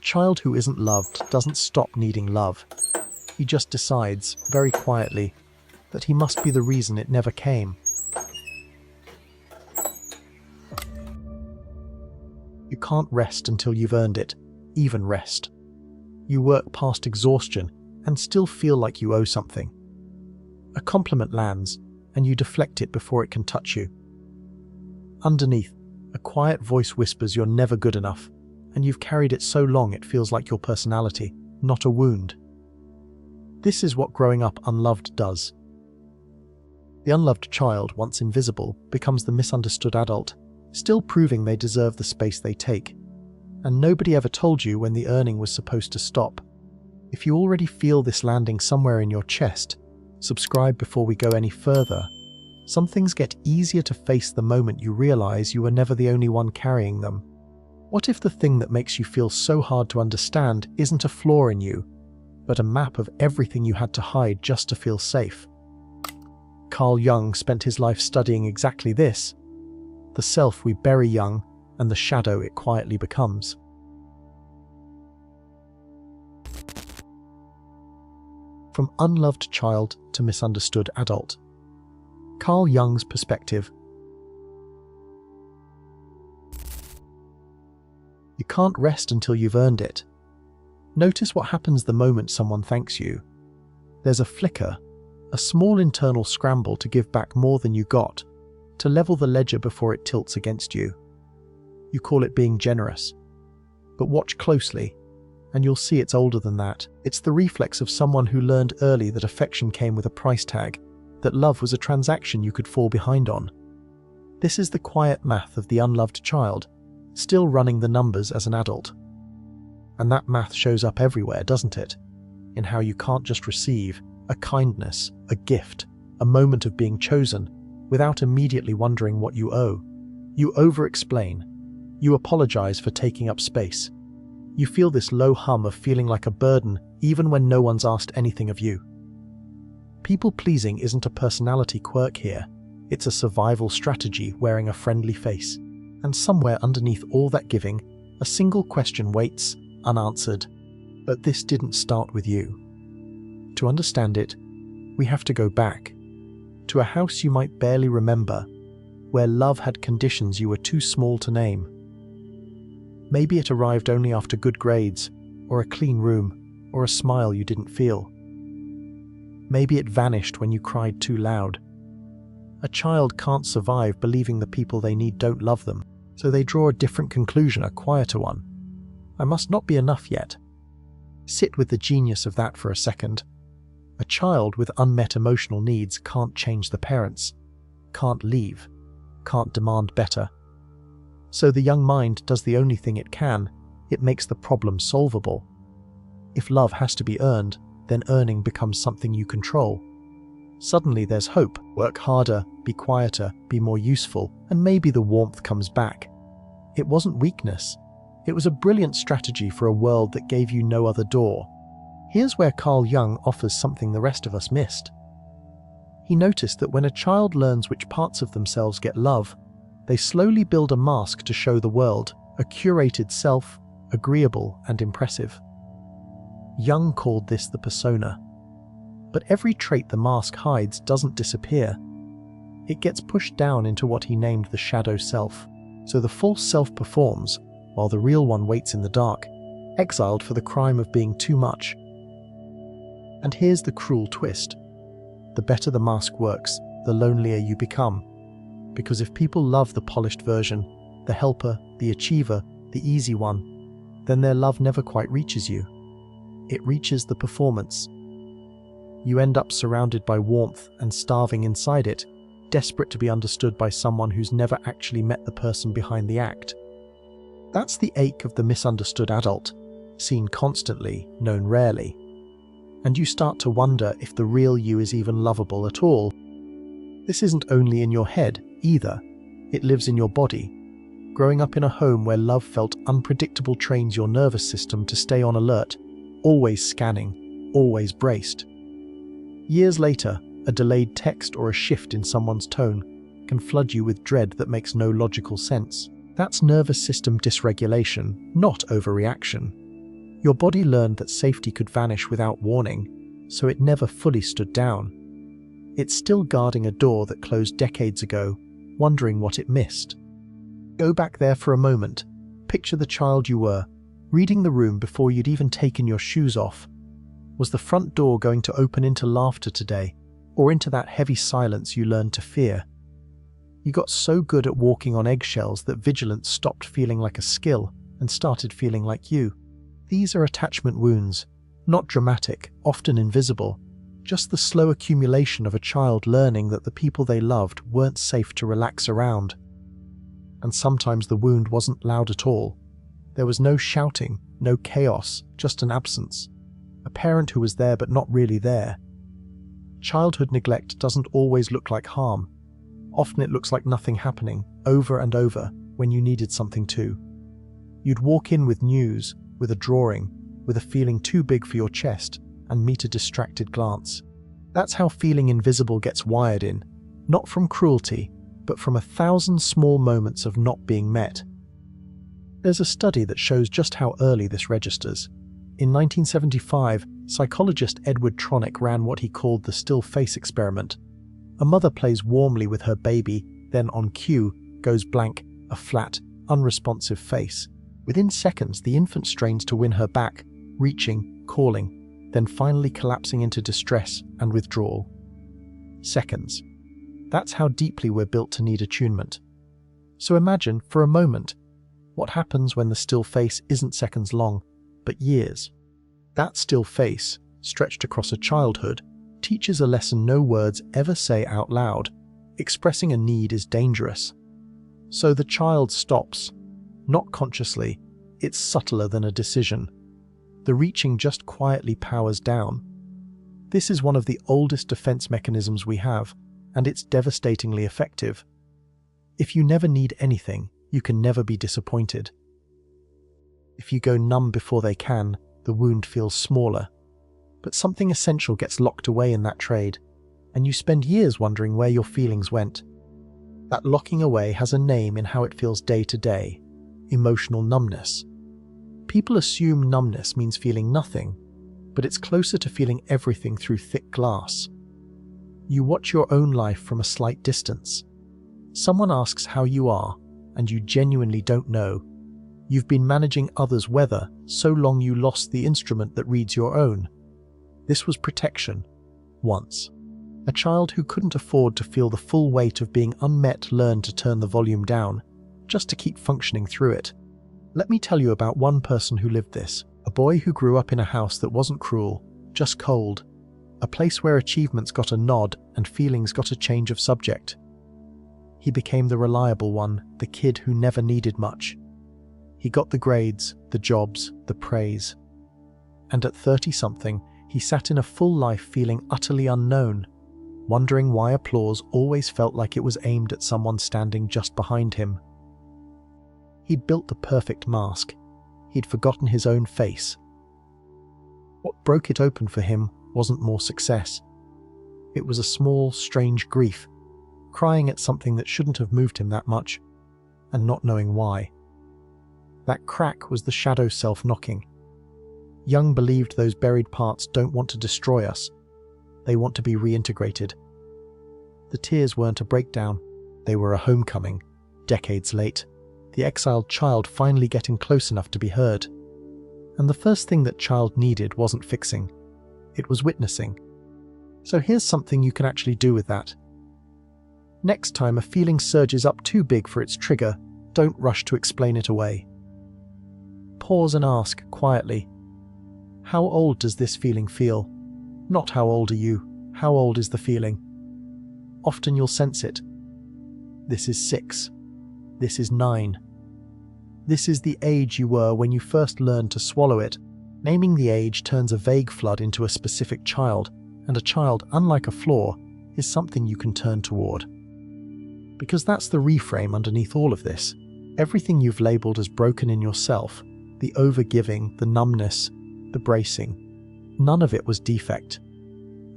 child who isn't loved doesn't stop needing love. He just decides, very quietly, that he must be the reason it never came. You can't rest until you've earned it, even rest. You work past exhaustion and still feel like you owe something. A compliment lands, and you deflect it before it can touch you. Underneath, a quiet voice whispers you're never good enough, and you've carried it so long it feels like your personality, not a wound. This is what growing up unloved does. The unloved child, once invisible, becomes the misunderstood adult, still proving they deserve the space they take. And nobody ever told you when the earning was supposed to stop. If you already feel this landing somewhere in your chest, subscribe before we go any further. Some things get easier to face the moment you realize you were never the only one carrying them. What if the thing that makes you feel so hard to understand isn't a flaw in you, but a map of everything you had to hide just to feel safe? Carl Jung spent his life studying exactly this: the self we bury young and the shadow it quietly becomes. From unloved child to misunderstood adult. Carl Jung's perspective. You can't rest until you've earned it. Notice what happens the moment someone thanks you. There's a flicker, a small internal scramble to give back more than you got, to level the ledger before it tilts against you. You call it being generous. But watch closely, and you'll see it's older than that. It's the reflex of someone who learned early that affection came with a price tag, that love was a transaction you could fall behind on. This is the quiet math of the unloved child, still running the numbers as an adult. And that math shows up everywhere, doesn't it? In how you can't just receive a kindness, a gift, a moment of being chosen, without immediately wondering what you owe. You over-explain. You apologize for taking up space. You feel this low hum of feeling like a burden even when no one's asked anything of you. People-pleasing isn't a personality quirk here. It's a survival strategy wearing a friendly face. And somewhere underneath all that giving, a single question waits, unanswered. But this didn't start with you. To understand it, we have to go back. To a house you might barely remember, where love had conditions you were too small to name. Maybe it arrived only after good grades, or a clean room, or a smile you didn't feel. Maybe it vanished when you cried too loud. A child can't survive believing the people they need don't love them, so they draw a different conclusion, a quieter one. I must not be enough yet. Sit with the genius of that for a second. A child with unmet emotional needs can't change the parents, can't leave, can't demand better. So the young mind does the only thing it can: it makes the problem solvable. If love has to be earned, then earning becomes something you control. Suddenly there's hope. Work harder, be quieter, be more useful, and maybe the warmth comes back. It wasn't weakness. It was a brilliant strategy for a world that gave you no other door. Here's where Carl Jung offers something the rest of us missed. He noticed that when a child learns which parts of themselves get love, they slowly build a mask to show the world, a curated self, agreeable and impressive. Jung called this the persona. But every trait the mask hides doesn't disappear. It gets pushed down into what he named the shadow self. So the false self performs, while the real one waits in the dark, exiled for the crime of being too much. And here's the cruel twist. The better the mask works, the lonelier you become. Because if people love the polished version, the helper, the achiever, the easy one, then their love never quite reaches you. It reaches the performance. You end up surrounded by warmth and starving inside it, desperate to be understood by someone who's never actually met the person behind the act. That's the ache of the misunderstood adult, seen constantly, known rarely. And you start to wonder if the real you is even lovable at all. This isn't only in your head, either. It lives in your body. Growing up in a home where love felt unpredictable trains your nervous system to stay on alert, always scanning, always braced. Years later, a delayed text or a shift in someone's tone can flood you with dread that makes no logical sense. That's nervous system dysregulation, not overreaction. Your body learned that safety could vanish without warning, so it never fully stood down. It's still guarding a door that closed decades ago, wondering what it missed. Go back there for a moment. Picture the child you were, reading the room before you'd even taken your shoes off. Was the front door going to open into laughter today, or into that heavy silence you learned to fear? You got so good at walking on eggshells that vigilance stopped feeling like a skill and started feeling like you. These are attachment wounds, not dramatic, often invisible, just the slow accumulation of a child learning that the people they loved weren't safe to relax around. And sometimes the wound wasn't loud at all. There was no shouting, no chaos, just an absence. A parent who was there but not really there. Childhood neglect doesn't always look like harm. Often it looks like nothing happening, over and over, when you needed something to. You'd walk in with news, with a drawing, with a feeling too big for your chest, and meet a distracted glance. That's how feeling invisible gets wired in, not from cruelty, but from 1,000 small moments of not being met. There's a study that shows just how early this registers. In 1975, psychologist Edward Tronick ran what he called the still face experiment. A mother plays warmly with her baby, then on cue, goes blank, a flat, unresponsive face. Within seconds, the infant strains to win her back, reaching, calling, then finally collapsing into distress and withdrawal. Seconds. That's how deeply we're built to need attunement. So imagine, for a moment, what happens when the still face isn't seconds long, but years. That still face, stretched across a childhood, teaches a lesson no words ever say out loud. Expressing a need is dangerous. So the child stops. Not consciously, it's subtler than a decision. The reaching just quietly powers down. This is one of the oldest defense mechanisms we have, and it's devastatingly effective. If you never need anything, you can never be disappointed. If you go numb before they can, the wound feels smaller. But something essential gets locked away in that trade, and you spend years wondering where your feelings went. That locking away has a name in how it feels day to day: emotional numbness. People assume numbness means feeling nothing, but it's closer to feeling everything through thick glass. You watch your own life from a slight distance. Someone asks how you are, and you genuinely don't know. You've been managing others' weather so long you lost the instrument that reads your own. This was protection. Once. A child who couldn't afford to feel the full weight of being unmet learned to turn the volume down, just to keep functioning through it. Let me tell you about one person who lived this. A boy who grew up in a house that wasn't cruel, just cold. A place where achievements got a nod and feelings got a change of subject. He became the reliable one, the kid who never needed much. He got the grades, the jobs, the praise. And at 30-something, he sat in a full life feeling utterly unknown, wondering why applause always felt like it was aimed at someone standing just behind him. He'd built the perfect mask. He'd forgotten his own face. What broke it open for him wasn't more success. It was a small, strange grief, crying at something that shouldn't have moved him that much, and not knowing why. That crack was the shadow self knocking. Jung believed those buried parts don't want to destroy us. They want to be reintegrated. The tears weren't a breakdown. They were a homecoming, decades late. The exiled child finally getting close enough to be heard. And the first thing that child needed wasn't fixing. It was witnessing. So here's something you can actually do with that. Next time a feeling surges up too big for its trigger, don't rush to explain it away. Pause and ask, quietly, how old does this feeling feel? Not how old are you, how old is the feeling? Often you'll sense it. This is 6. This is 9. This is the age you were when you first learned to swallow it. Naming the age turns a vague flood into a specific child, and a child, unlike a flaw, is something you can turn toward. Because that's the reframe underneath all of this. Everything you've labelled as broken in yourself, the overgiving, the numbness, the bracing, none of it was defect.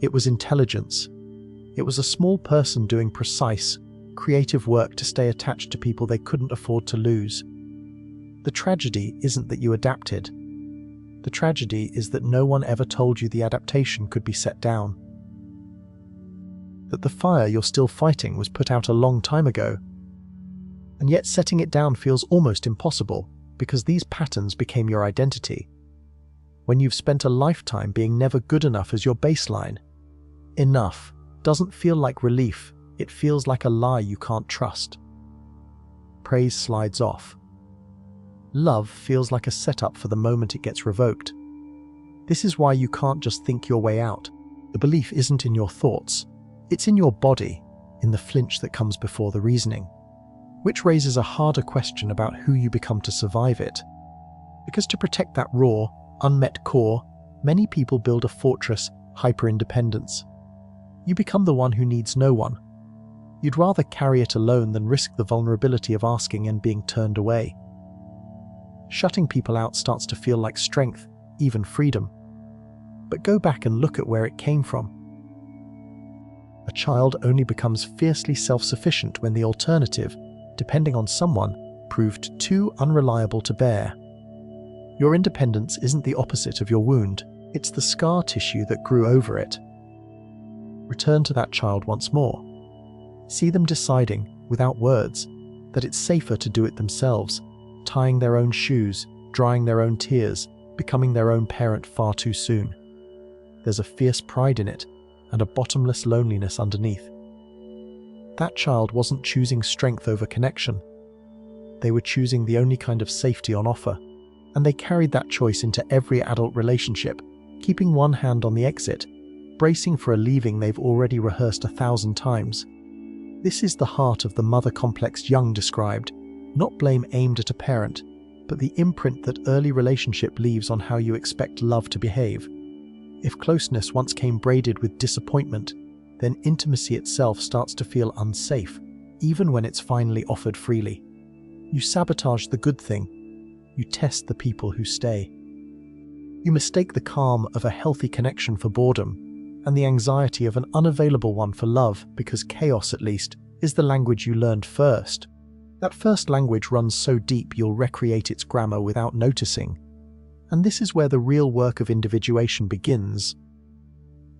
It was intelligence. It was a small person doing precise, creative work to stay attached to people they couldn't afford to lose. The tragedy isn't that you adapted. The tragedy is that no one ever told you the adaptation could be set down. That the fire you're still fighting was put out a long time ago. And yet setting it down feels almost impossible because these patterns became your identity. When you've spent a lifetime being never good enough as your baseline, enough doesn't feel like relief, it feels like a lie you can't trust. Praise slides off. Love feels like a setup for the moment it gets revoked. This is why you can't just think your way out. The belief isn't in your thoughts, it's in your body, in the flinch that comes before the reasoning. Which raises a harder question about who you become to survive it. Because to protect that raw, unmet core, many people build a fortress, hyper-independence. You become the one who needs no one. You'd rather carry it alone than risk the vulnerability of asking and being turned away. Shutting people out starts to feel like strength, even freedom. But go back and look at where it came from. A child only becomes fiercely self-sufficient when the alternative, depending on someone, proved too unreliable to bear. Your independence isn't the opposite of your wound, it's the scar tissue that grew over it. Return to that child once more. See them deciding, without words, that it's safer to do it themselves, tying their own shoes, drying their own tears, becoming their own parent far too soon. There's a fierce pride in it, and a bottomless loneliness underneath. That child wasn't choosing strength over connection. They were choosing the only kind of safety on offer, and they carried that choice into every adult relationship, keeping one hand on the exit, bracing for a leaving they've already rehearsed 1,000 times. This is the heart of the mother complex Jung described, not blame aimed at a parent, but the imprint that early relationship leaves on how you expect love to behave. If closeness once came braided with disappointment, then intimacy itself starts to feel unsafe, even when it's finally offered freely. You sabotage the good thing. You test the people who stay. You mistake the calm of a healthy connection for boredom, and the anxiety of an unavailable one for love, because chaos, at least, is the language you learned first. That first language runs so deep you'll recreate its grammar without noticing. And this is where the real work of individuation begins.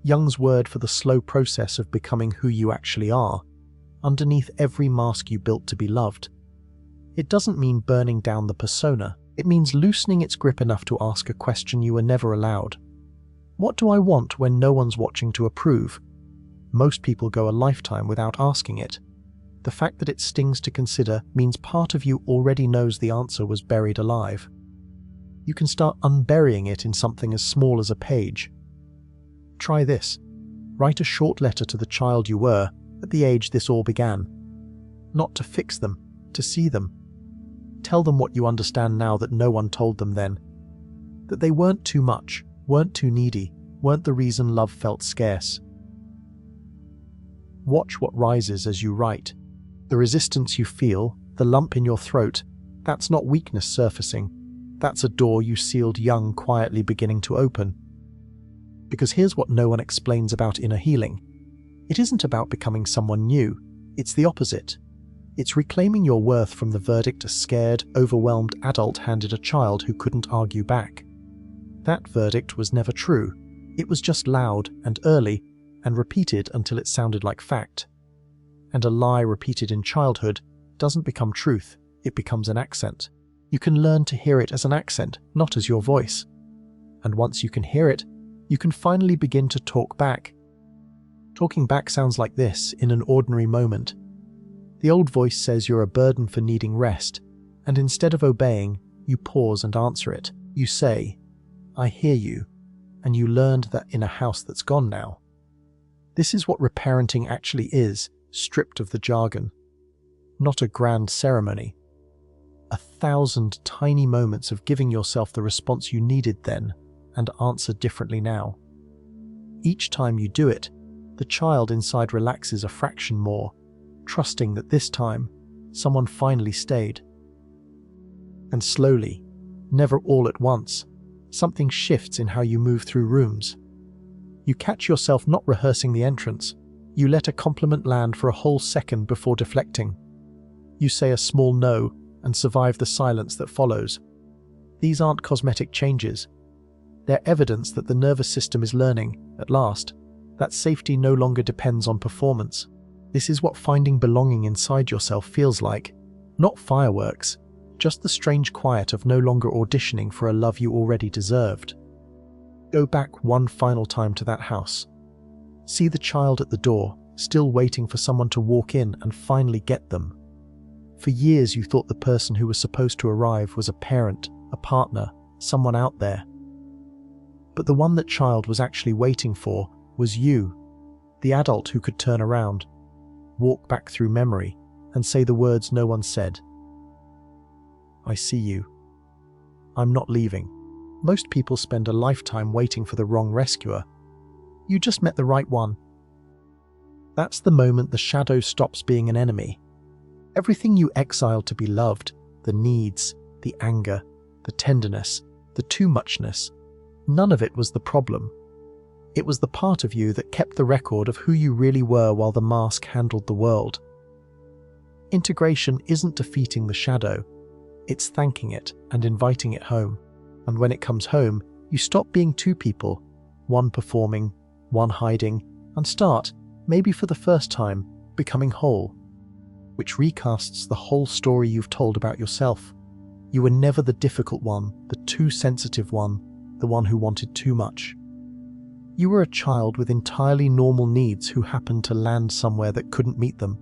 Jung's word for the slow process of becoming who you actually are, underneath every mask you built to be loved. It doesn't mean burning down the persona, it means loosening its grip enough to ask a question you were never allowed. What do I want when no one's watching to approve? Most people go a lifetime without asking it. The fact that it stings to consider means part of you already knows the answer was buried alive. You can start unburying it in something as small as a page. Try this. Write a short letter to the child you were at the age this all began. Not to fix them, to see them. Tell them what you understand now that no one told them then. That they weren't too much, weren't too needy, weren't the reason love felt scarce. Watch what rises as you write. The resistance you feel, the lump in your throat, that's not weakness surfacing. That's a door you sealed young quietly beginning to open. Because here's what no one explains about inner healing. It isn't about becoming someone new, it's the opposite. It's reclaiming your worth from the verdict a scared, overwhelmed adult handed a child who couldn't argue back. That verdict was never true. It was just loud and early and repeated until it sounded like fact. And a lie repeated in childhood doesn't become truth, it becomes an accent. You can learn to hear it as an accent, not as your voice. And once you can hear it, you can finally begin to talk back. Talking back sounds like this in an ordinary moment. The old voice says you're a burden for needing rest, and instead of obeying, you pause and answer it. You say, "I hear you," and you learned that in a house that's gone now. This is what reparenting actually is, stripped of the jargon. Not a grand ceremony. 1,000 tiny moments of giving yourself the response you needed then, and answer differently now. Each time you do it, the child inside relaxes a fraction more, trusting that this time, someone finally stayed. And slowly, never all at once, something shifts in how you move through rooms. You catch yourself not rehearsing the entrance. You let a compliment land for a whole second before deflecting. You say a small no and survive the silence that follows. These aren't cosmetic changes. They're evidence that the nervous system is learning, at last, that safety no longer depends on performance. This is what finding belonging inside yourself feels like. Not fireworks, just the strange quiet of no longer auditioning for a love you already deserved. Go back one final time to that house. See the child at the door, still waiting for someone to walk in and finally get them. For years you thought the person who was supposed to arrive was a parent, a partner, someone out there. But the one that child was actually waiting for was you, the adult who could turn around, walk back through memory, and say the words no one said. I see you. I'm not leaving. Most people spend a lifetime waiting for the wrong rescuer. You just met the right one. That's the moment the shadow stops being an enemy. Everything you exiled to be loved, the needs, the anger, the tenderness, the too muchness, none of it was the problem. It was the part of you that kept the record of who you really were while the mask handled the world. Integration isn't defeating the shadow, it's thanking it and inviting it home. And when it comes home, you stop being two people, one performing, one hiding, and start, maybe for the first time, becoming whole, which recasts the whole story you've told about yourself. You were never the difficult one, the too sensitive one, the one who wanted too much. You were a child with entirely normal needs who happened to land somewhere that couldn't meet them,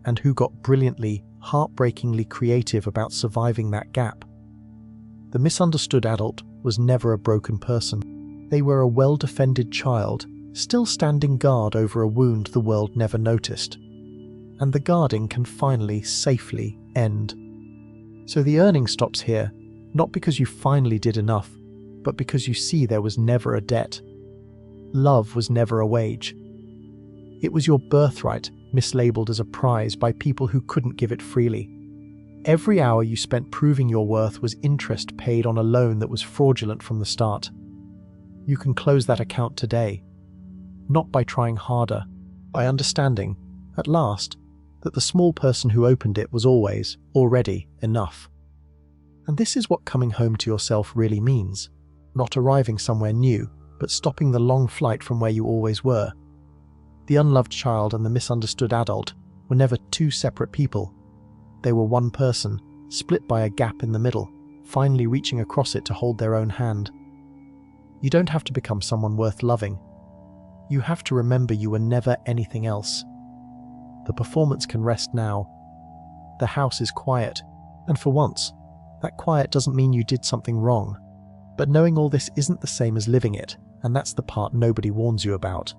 and who got brilliantly, heartbreakingly creative about surviving that gap. The misunderstood adult was never a broken person. They were a well-defended child, still standing guard over a wound the world never noticed. And the guarding can finally, safely end. So the earning stops here, not because you finally did enough, but because you see there was never a debt. Love was never a wage. It was your birthright, mislabeled as a prize by people who couldn't give it freely. Every hour you spent proving your worth was interest paid on a loan that was fraudulent from the start. You can close that account today, not by trying harder, by understanding, at last, that the small person who opened it was always, already, enough. And this is what coming home to yourself really means. Not arriving somewhere new, but stopping the long flight from where you always were. The unloved child and the misunderstood adult were never two separate people. They were one person, split by a gap in the middle, finally reaching across it to hold their own hand. You don't have to become someone worth loving. You have to remember you were never anything else. The performance can rest now. The house is quiet, and for once, that quiet doesn't mean you did something wrong. But knowing all this isn't the same as living it, and that's the part nobody warns you about.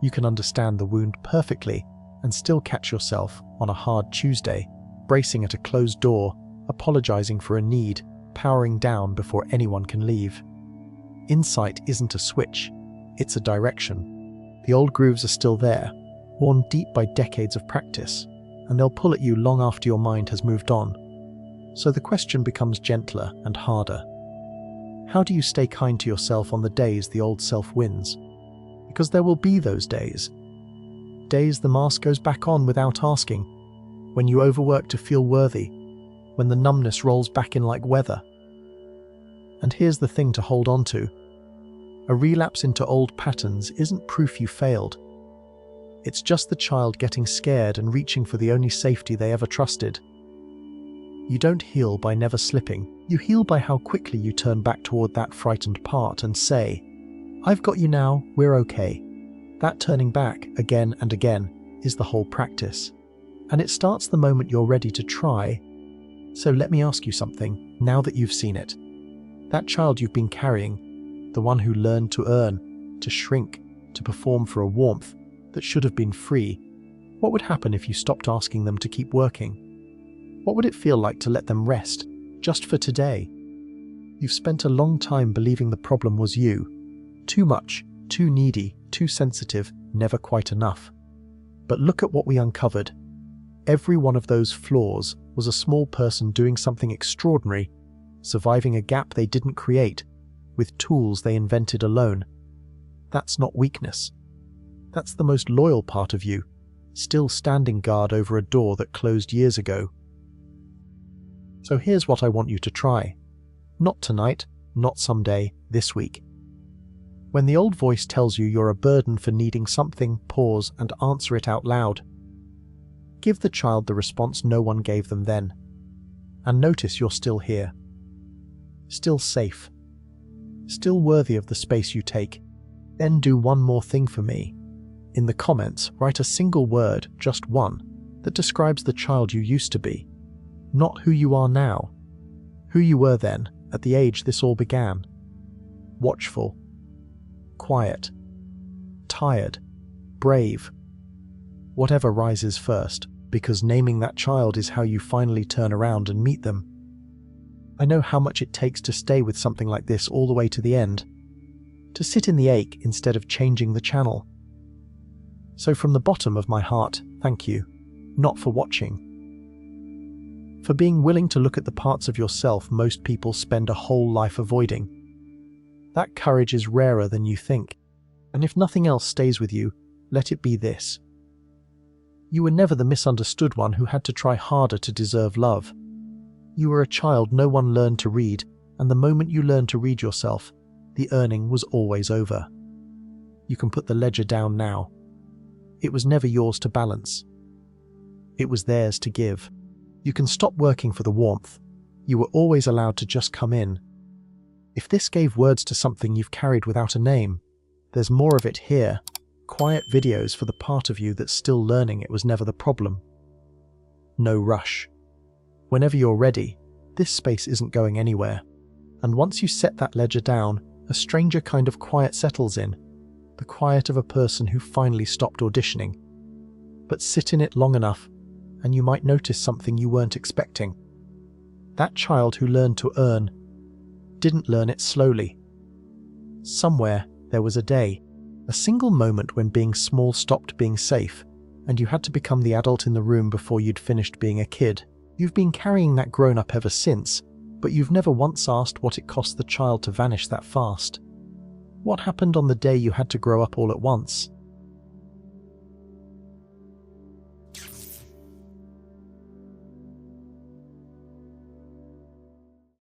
You can understand the wound perfectly and still catch yourself on a hard Tuesday, bracing at a closed door, apologizing for a need, powering down before anyone can leave. Insight isn't a switch, it's a direction. The old grooves are still there, worn deep by decades of practice, and they'll pull at you long after your mind has moved on. So the question becomes gentler and harder. How do you stay kind to yourself on the days the old self wins? Because there will be those days. Days the mask goes back on without asking, when you overwork to feel worthy, when the numbness rolls back in like weather. And here's the thing to hold on to. A relapse into old patterns isn't proof you failed. It's just the child getting scared and reaching for the only safety they ever trusted. You don't heal by never slipping. You heal by how quickly you turn back toward that frightened part and say, I've got you now, we're okay. That turning back, again and again, is the whole practice. And it starts the moment you're ready to try. So let me ask you something, now that you've seen it. That child you've been carrying, the one who learned to earn, to shrink, to perform for a warmth that should have been free, what would happen if you stopped asking them to keep working? What would it feel like to let them rest, just for today? You've spent a long time believing the problem was you. Too much, too needy, too sensitive, never quite enough. But look at what we uncovered. Every one of those flaws was a small person doing something extraordinary, surviving a gap they didn't create, with tools they invented alone. That's not weakness. That's the most loyal part of you, still standing guard over a door that closed years ago. So here's what I want you to try. Not tonight, not someday, this week. When the old voice tells you you're a burden for needing something, pause and answer it out loud. Give the child the response no one gave them then. And notice you're still here. Still safe. Still worthy of the space you take. Then do one more thing for me. In the comments, write a single word, just one, that describes the child you used to be. Not who you are now. Who you were then, at the age this all began. Watchful. Quiet. Tired. Brave. Whatever rises first, because naming that child is how you finally turn around and meet them. I know how much it takes to stay with something like this all the way to the end. To sit in the ache instead of changing the channel. So from the bottom of my heart, thank you. Not for watching. For being willing to look at the parts of yourself most people spend a whole life avoiding. That courage is rarer than you think. And if nothing else stays with you, let it be this. You were never the misunderstood one who had to try harder to deserve love. You were a child no one learned to read, and the moment you learned to read yourself, the earning was always over. You can put the ledger down now. It was never yours to balance. It was theirs to give. You can stop working for the warmth. You were always allowed to just come in. If this gave words to something you've carried without a name, there's more of it here. Quiet videos for the part of you that's still learning it was never the problem. No rush. Whenever you're ready, this space isn't going anywhere. And once you set that ledger down, a stranger kind of quiet settles in. The quiet of a person who finally stopped auditioning. But sit in it long enough, and you might notice something you weren't expecting. That child who learned to earn didn't learn it slowly. Somewhere there was a day, a single moment when being small stopped being safe, and you had to become the adult in the room before you'd finished being a kid. You've been carrying that grown-up ever since, but you've never once asked what it cost the child to vanish that fast. What happened on the day you had to grow up all at once?